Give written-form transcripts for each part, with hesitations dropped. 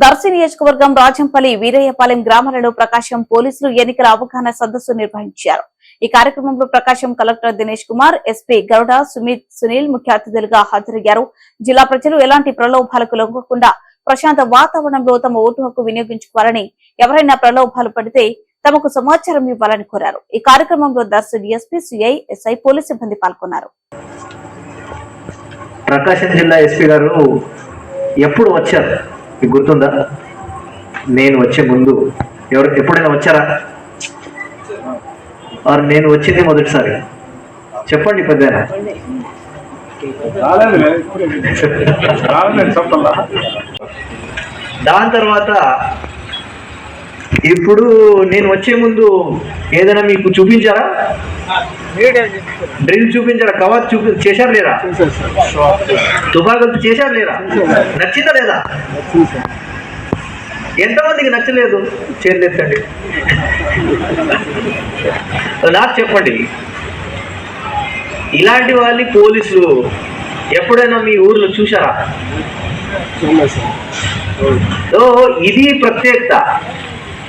దర్శి నియోజకవర్గం రాజంపల్లి వీరయ్యపాలెం గ్రామాలలో ప్రకాశం పోలీసులు ఎన్నికల అవగాహన సదస్సు నిర్వహించారు. ఈ కార్యక్రమంలో ప్రకాశం కలెక్టర్ దినేష్ కుమార్, ఎస్పీ గరుడ, సునీల్ ముఖ్య అతిథులుగా హాజరయ్యారు. జిల్లా ప్రజలు ఎలాంటి ప్రలోభాలకు లొంగకుండా ప్రశాంత వాతావరణంలో తమ ఓటు హక్కు వినియోగించుకోవాలని, ఎవరైనా ప్రలోభాలు పడితే తమకు సమాచారం ఇవ్వాలని కోరారు. ఈ కార్యక్రమంలో Darsi DSP, CI, SI, police సిబ్బంది పాల్గొన్నారు. ప్రకాశం జిల్లా ఎస్పీ గారు ఎప్పుడు వచ్చారు మీకు గుర్తుందా? నేను వచ్చే ముందు ఎప్పుడైనా వచ్చారా? నేను వచ్చింది మొదటిసారి. చెప్పండి పెద్దనా. దాని తర్వాత ఇప్పుడు నేను వచ్చే ముందు ఏదైనా మీకు చూపించారా? డ్రిల్ చూపించారా? కవాత్ చేశారు లేరా? తుపాకులు చేశారు లేరా? నచ్చిందా లేదా? ఎంతమందికి నచ్చలేదు? చేతులెత్తండి. నాకు చెప్పండి, ఇలాంటి వాళ్ళని పోలీసులు ఎప్పుడైనా మీ ఊర్లో చూసారా? ఇది ప్రత్యేకత.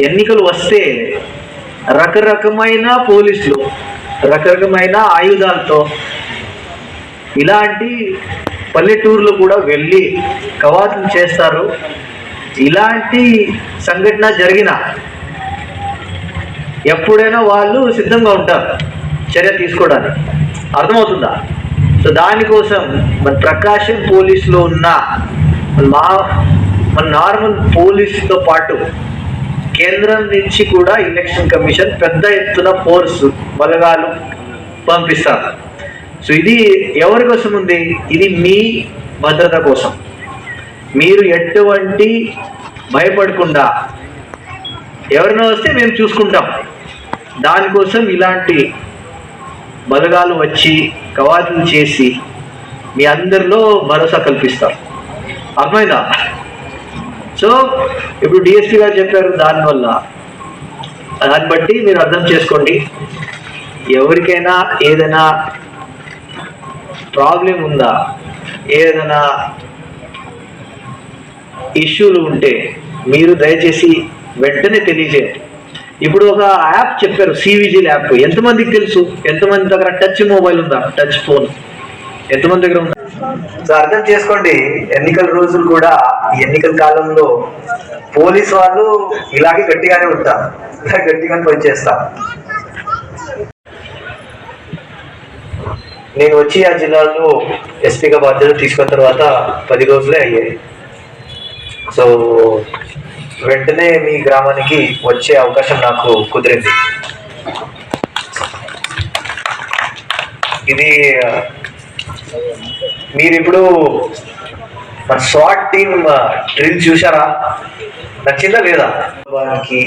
ఎన్నికలు వస్తే రకరకమైన పోలీసులు రకరకమైన ఆయుధాలతో ఇలాంటి పల్లెటూర్లు కూడా వెళ్ళి కవాతులు చేస్తారు. ఇలాంటి సంఘటన జరిగిన ఎప్పుడైనా వాళ్ళు సిద్ధంగా ఉంటారు చర్య తీసుకోవడానికి. అర్థమవుతుందా? సో దానికోసం మన ప్రకాశం పోలీసులో ఉన్న మన నార్మల్ పోలీసుతో పాటు కేంద్రం నుంచి కూడా ఎలక్షన్ కమిషన్ పెద్ద ఎత్తున ఫోర్స్ బలగాలు పంపిస్తారు. సో ఇది ఎవరి కోసం ఉంది? ఇది మీ భద్రత కోసం. మీరు ఎటువంటి భయపడకుండా ఎవరైనా వస్తే మేము చూసుకుంటాం. దానికోసం ఇలాంటి బలగాలు వచ్చి కవాతులు చేసి మీ అందరిలో భరోసా కల్పిస్తారు. అర్థమైందా? సో ఇప్పుడు డిఎస్పీ గారు చెప్పారు. దాన్ని బట్టి మీరు అర్థం చేసుకోండి. ఎవరికైనా ఏదైనా ప్రాబ్లం ఉందా, ఏదైనా ఇష్యూలు ఉంటే మీరు దయచేసి వెంటనే తెలియజేయండి. ఇప్పుడు ఒక యాప్ చెప్పారు, సివిజిల్ యాప్. ఎంతమందికి తెలుసు? ఎంతమంది దగ్గర టచ్ మొబైల్ ఉందా? టచ్ ఫోన్ ఎంతమంది దగ్గర ఉందా? సో అర్థం చేసుకోండి. ఎన్నికల రోజులు కూడా, ఎన్నికల కాలంలో పోలీసు వాళ్ళు ఇలాగే గట్టిగానే ఉంటారు, గట్టిగానే పనిచేస్తారు. నేను వచ్చి ఆ జిల్లాలో ఎస్పీగా బాధ్యత తీసుకున్న తర్వాత 10 రోజులే అయ్యాయి. సో వెంటనే మీ గ్రామానికి వచ్చే అవకాశం నాకు కుదిరింది. ఇది మీరు ఇప్పుడు మన స్వాట్ టీమ్ డ్రిల్ చూసారా? నచ్చిందా లేదా? వారికి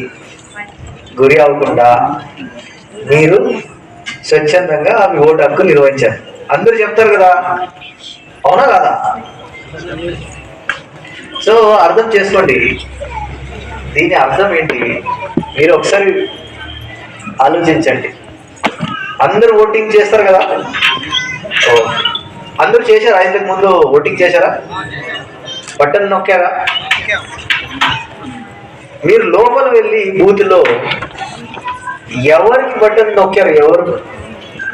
గురి అవ్వకుండా మీరు స్వచ్ఛందంగా మీ ఓటు హక్కు నిర్వహించారు. అందరూ చెప్తారు కదా, అవునా కాదా? సో అర్థం చేసుకోండి. దీని అర్థం ఏంటి మీరు ఒకసారి ఆలోచించండి. అందరూ ఓటింగ్ చేస్తారు కదా? అందరూ చేశారా? ఇంతకు ముందు ఓటింగ్ చేశారా? బటన్ నొక్కారా? మీరు లోపల వెళ్ళి బూత్లో ఎవరికి బటన్ నొక్కారు, ఎవరు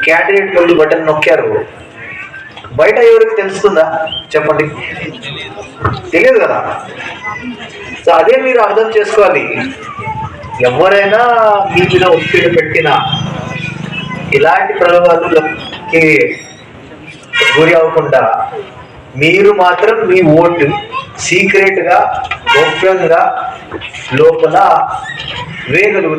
క్యాండిడేట్ వెళ్ళి బటన్ నొక్కారు, బయట ఎవరికి తెలుస్తుందా? చెప్పండి. తెలియదు కదా? సో అదే మీరు అర్థం చేసుకోవాలి. ఎవరైనా మీ మీద ఒత్తిడి పెట్టినా, ఇలాంటి ప్రలోభాలకి గురి అవ్వకుండా మీరు మాత్రం మీ ఓటు సీక్రెట్ గా, గోప్యంగా లోపల వేయగలుగుతారు.